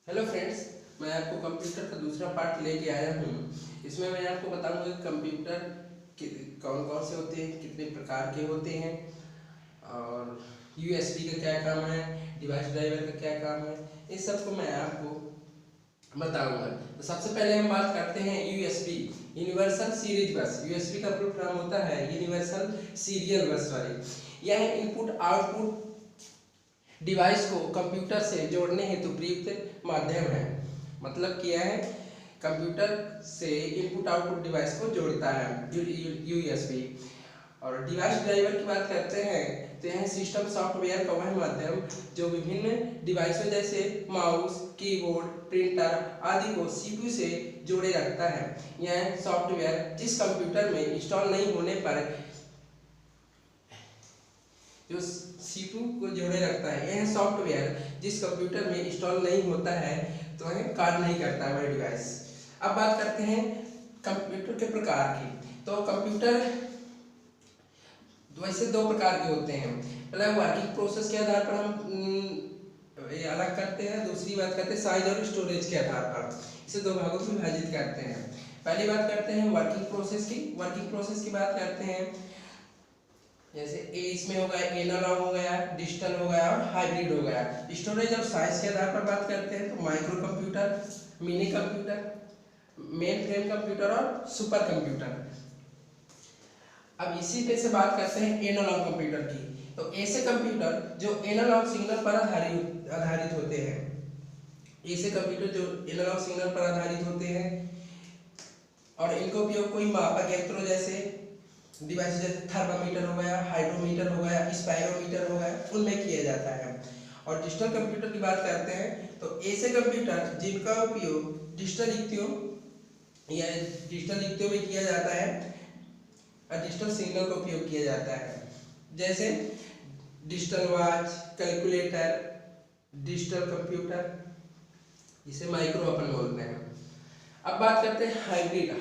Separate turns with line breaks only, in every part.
Hello friends, मैं आपको computer का दूसरा पार्ट लेके आया हूँ। इसमें मैं आपको बताऊंगा कि कंप्यूटर कौन कौन से होते हैं, कितने प्रकार के होते हैं और यूएसबी का क्या काम है, डिवाइस ड्राइवर का क्या काम है, इस सब को मैं आपको बताऊंगा। तो सबसे पहले हम बात करते हैं यूएसबी, यूनिवर्सल सीरीज बस। यूएसबी का पूरा नाम होता है यूनिवर्सल सीरियल बस वाली। यह इनपुट आउटपुट डिवाइस को कंप्यूटर से जोड़ने हेतु प्रयुक्त माध्यम है। मतलब क्या है, कंप्यूटर से इनपुट आउटपुट डिवाइस को जोड़ता है यूएसबी। और डिवाइस ड्राइवर की बात करते हैं तो यह सिस्टम सॉफ्टवेयर का वह माध्यम जो विभिन्न डिवाइसों जैसे माउस, कीबोर्ड, प्रिंटर आदि को सीपीयू से जोड़े रखता है। यह सॉफ्टवेयर जिस कंप्यूटर में इंस्टॉल नहीं होने पर जो सीपीयू को जोड़े रखता है, यह सॉफ्टवेयर जिस कंप्यूटर में इंस्टॉल नहीं होता है तो यह कार्य नहीं करता है वह डिवाइस। अब बात करते हैं कंप्यूटर के प्रकार की। तो कंप्यूटर वैसे दो प्रकार के होते हैं। पहला वर्किंग प्रोसेस के आधार पर हम ये अलग करते हैं, दूसरी बात करते हैं साइज और स्टोरेज के आधार पर। इसे दो भागों में विभाजित करते हैं। पहली बात करते हैं वर्किंग प्रोसेस की। वर्किंग प्रोसेस की बात करते हैं जैसे ए इसमें हो गया, एनालॉग हो गया, डिजिटल हो गया और हाइब्रिड हो गया। स्टोरेज और साइज के आधार पर बात करते हैं तो micro computer, mini computer, main frame computer और सुपर कंप्यूटर। अब इसी पे से बात करते हैं एनालॉग कंप्यूटर की। तो ऐसे कंप्यूटर जो एनालॉग सिग्नल पर आधारित होते हैं, ऐसे कंप्यूटर जो एनालॉग सिग्नल पर आधारित होते हैं और इनका उपयोग कोई मापक यंत्रों जैसे डिवाइस जैसे थर्मामीटर हो गया, हाइड्रोमीटर हो गया, स्पायरोमीटर हो गया, उनमें किया जाता है। और डिजिटल कंप्यूटर की बात करते हैं तो ऐसे कंप्यूटर जिनका उपयोग डिजिटल युक्तियों में किया जाता है और डिजिटल सिग्नल का उपयोग किया जाता है। जैसे digital watch, calculator, digital computer, इसे माइक्रो अपन बोलते हैं। अब बात करते हैं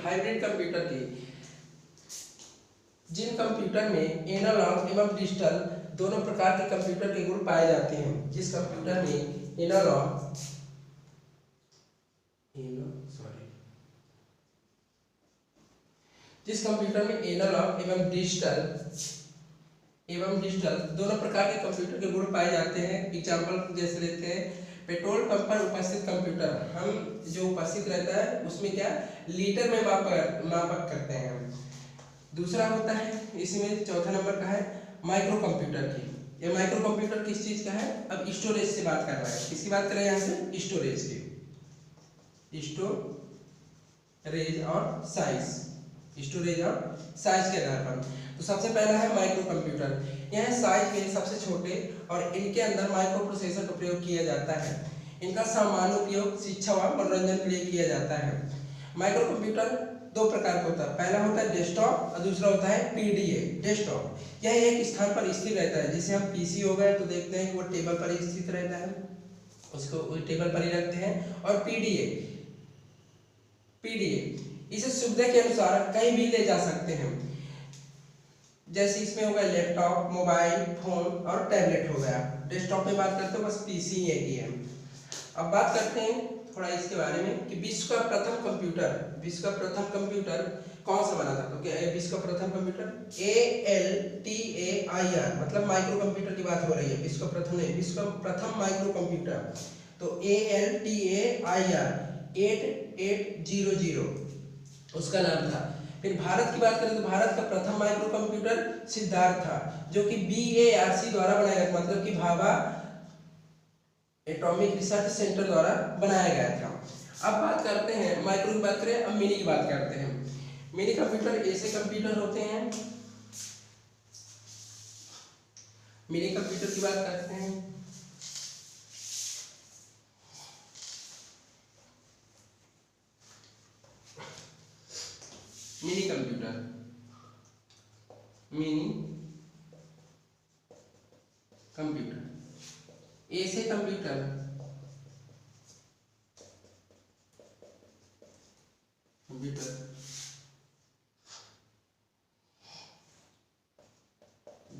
हाइब्रिड कंप्यूटर की। जिन कंप्यूटर में एनालॉग एवं डिजिटल दोनों प्रकार के कंप्यूटर के गुण पाए जाते हैं, जिस कंप्यूटर में एनालॉग एवं डिजिटल दोनों प्रकार के कंप्यूटर के गुण पाए जाते हैं। एग्जाम्पल जैसे लेते हैं पेट्रोल पंप पर उपस्थित कंप्यूटर, हम जो उपस्थित रहता है उसमें क्या लीटर में मापक करते हैं। दूसरा होता है इसमें चौथा नंबर का है माइक्रो कंप्यूटर की। ये माइक्रो कंप्यूटर किस चीज का है, अब स्टोरेज से बात कर रहा है। किसकी बात करें यहाँ से, स्टोरेज की। स्टोरेज और साइज के आधार पर। तो सबसे पहला है माइक्रो कंप्यूटर। यह साइज में सबसे छोटे और इनके अंदर माइक्रो प्रोसेसर का प्रयोग किया जाता है। इनका सामान्य उपयोग शिक्षा व मनोरंजन के लिए किया जाता है। माइक्रो कंप्यूटर दो प्रकार का होता है। पहला होता है डेस्कटॉप और दूसरा होता है पीडीए। डेस्कटॉप यह एक स्थान पर स्थिर रहता है। जैसे हम पीसी हो गए तो देखते हैं कि वो टेबल पर स्थित रहता है, उसको टेबल पर ही रखते हैं। और पीडीए इसे सुविधा के अनुसार कहीं भी ले जा सकते हैं। जैसे इसमें हो गया लैपटॉप, मोबाइल फोन और टैबलेट हो गया। डेस्कटॉप में बात करते हो बस पीसी ही है। अब बात करते हैं थोड़ा इसके बारे में कि विश्व का प्रथम कंप्यूटर कौन सा बना था। तो क्या विश्व का प्रथम कंप्यूटर ALTAIR, मतलब माइक्रो कंप्यूटर की बात हो रही है। विश्व का प्रथम माइक्रो कंप्यूटर तो ALTAIR 8800 उसका नाम था। फिर भारत की बात करें तो भारत का प्रथम माइक्रो कंप्यूटर सिद्धार्थ था, जो कि BARC द्वारा बनाया गया, मतलब कि भाभा एटॉमिक रिसर्च सेंटर द्वारा बनाया गया था। अब बात करते हैं माइक्रो की बात करें, अब मिनी की बात करते हैं। मिनी कंप्यूटर ऐसे कंप्यूटर होते हैं, मिनी कंप्यूटर की बात करते हैं। मिनी कंप्यूटर ऐसे कंप्यूटर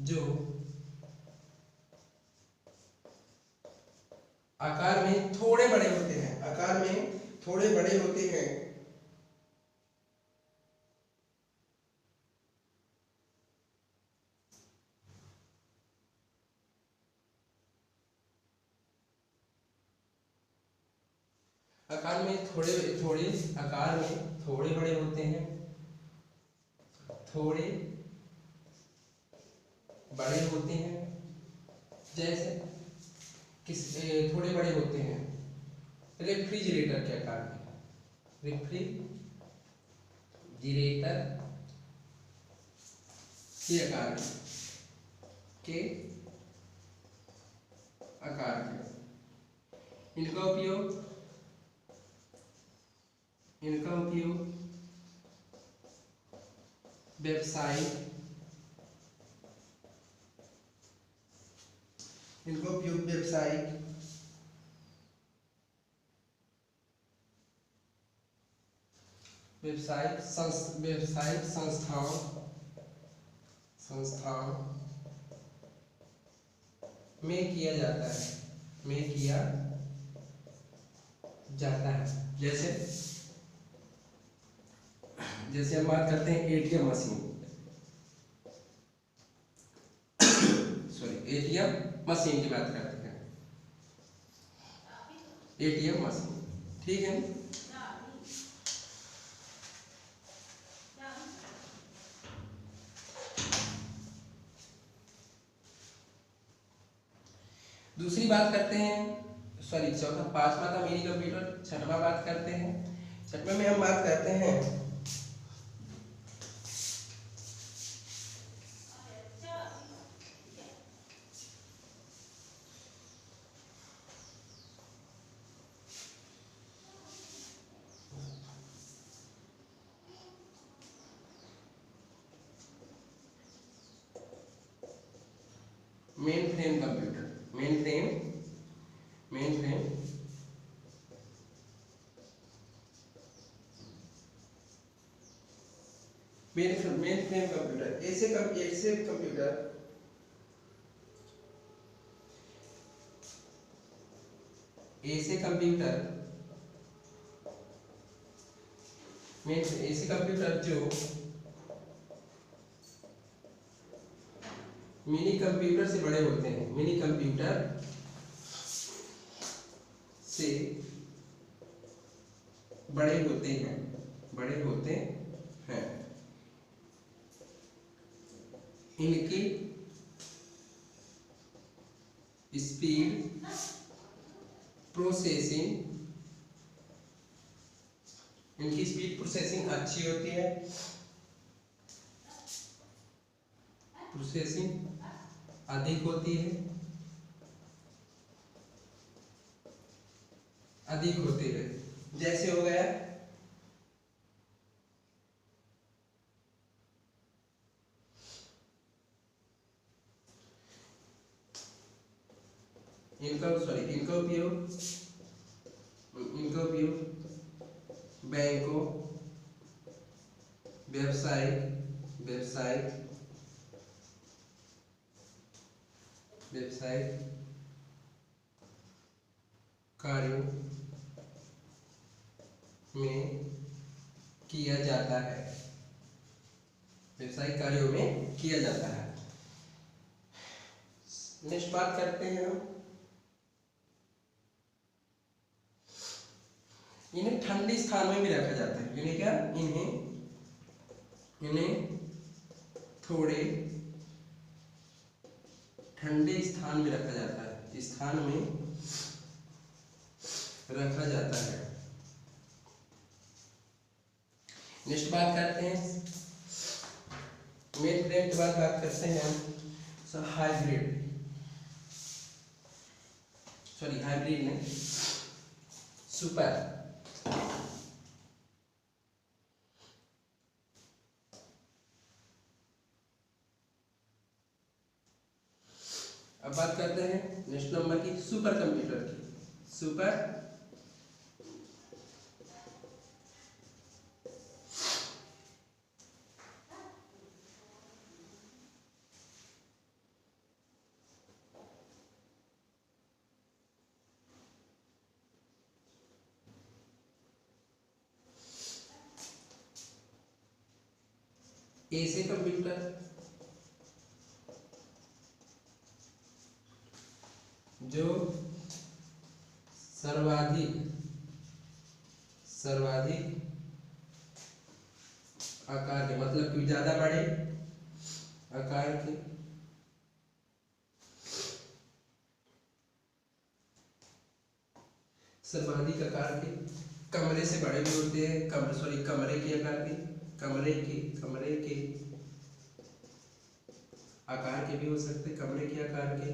जो आकार में थोड़े बड़े होते हैं, आकार में थोड़े बड़े होते हैं। आकार में थोड़े थोड़े आकार में थोड़े बड़े होते हैं, थोड़े बड़े होते हैं। जैसे थोड़े बड़े होते हैं रेफ्रिजरेटर के आकार में, रेफ्रिजरेटर के आकार में, के आकार में। इनका उपयोग व्यवसायिक व्यवसायिक संस्थाओं में किया जाता है। जैसे हम बात करते हैं एटीएम मशीन, एटीएम मशीन की बात करते हैं, एटीएम मशीन, ठीक है। दूसरी बात करते हैं, चौथा, पांचवा था मिनी कंप्यूटर। छठवां बात करते हैं, छठवें में हम बात करते हैं main frame computer. Main frame computer ऐसे कंप्यूटर जो मिनी कंप्यूटर से बड़े होते हैं, मिनी कंप्यूटर से बड़े होते हैं, इनकी स्पीड प्रोसेसिंग अच्छी होती है, अधिक होती है। जैसे हो गया इनका उपयोग बैंकों, व्यवसायिक कार्यों में किया जाता है, नेक्स्ट बात करते हैं हम, इन्हें ठंडे स्थान में भी रखा जाता है। इन्हें थोड़े ठंडे स्थान में रखा जाता है, नेक्स्ट बात करते हैं मेन फ्रेम के बाद बात करते हैं हम हाइब्रिड में सुपर। अब बात करते हैं नेक्स्ट नंबर की सुपर कंप्यूटर की। ए से कंप्यूटर, जो सर्वाधिक आकार के, मतलब कि ज्यादा बड़े आकार के सर्वाधिक आकार के, कमरे से बड़े भी होते हैं, कमरे के आकार के, कमरे के आकार के भी हो सकते हैं, कमरे के आकार के।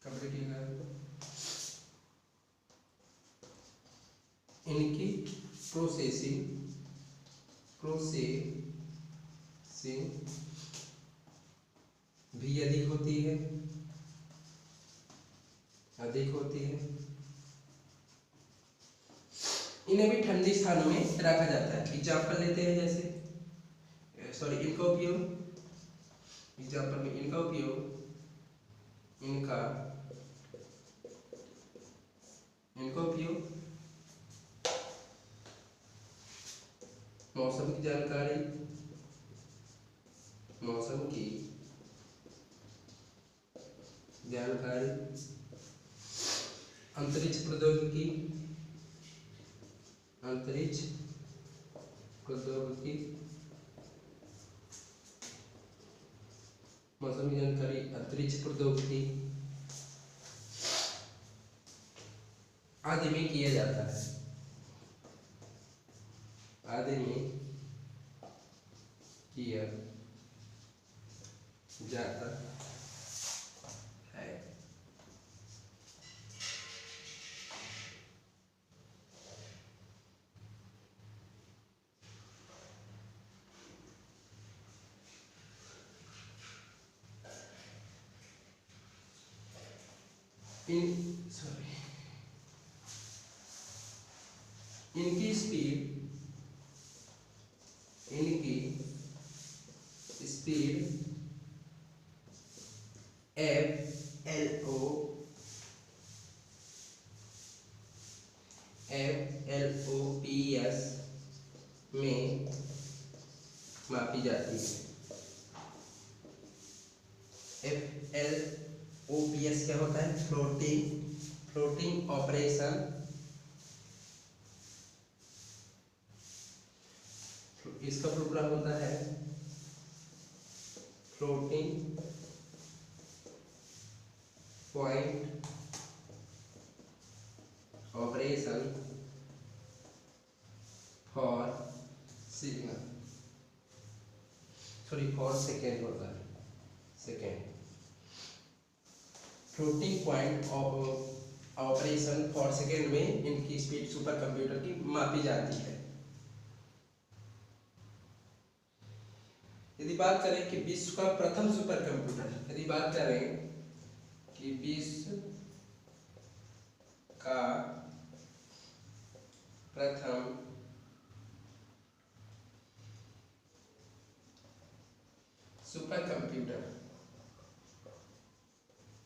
कमरे के आकार के इनकी प्रोसेसिंग भी अधिक होती है, इन्हें भी ठंडी स्थानों में रखा जाता है। एग्जाम्पल लेते हैं, जैसे इनका उपयोग, एग्जाम्पल में इनका उपयोग मौसम की जानकारी, अंतरिक्ष प्रौद्योगिकी, मौसम की जानकारी, अंतरिक्ष प्रौद्योगिकी आदि में किया जाता है, है। इनकी स्पीड FLOPS में मापी जाती है। FLOPS क्या होता है? फ्लोटिंग ऑपरेशन, इसका प्रोग्राम होता है floating point operation for second होता है, floating point operation for second में इनकी स्पीड सुपर कंप्यूटर की मापी जाती है। यदि बात करें कि विश्व का प्रथम सुपर कंप्यूटर,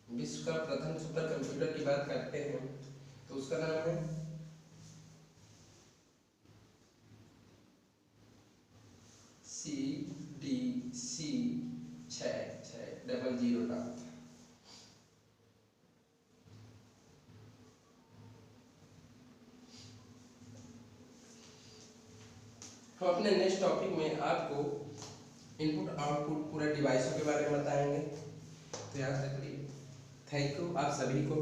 विश्व का प्रथम सुपर कंप्यूटर की बात करते हैं तो उसका नाम है CDC 6600। हम अपने नेक्स्ट टॉपिक में आपको इनपुट आउटपुट पूरे डिवाइसों के बारे में बताएंगे। तो याद रखिए, थैंक यू आप सभी को।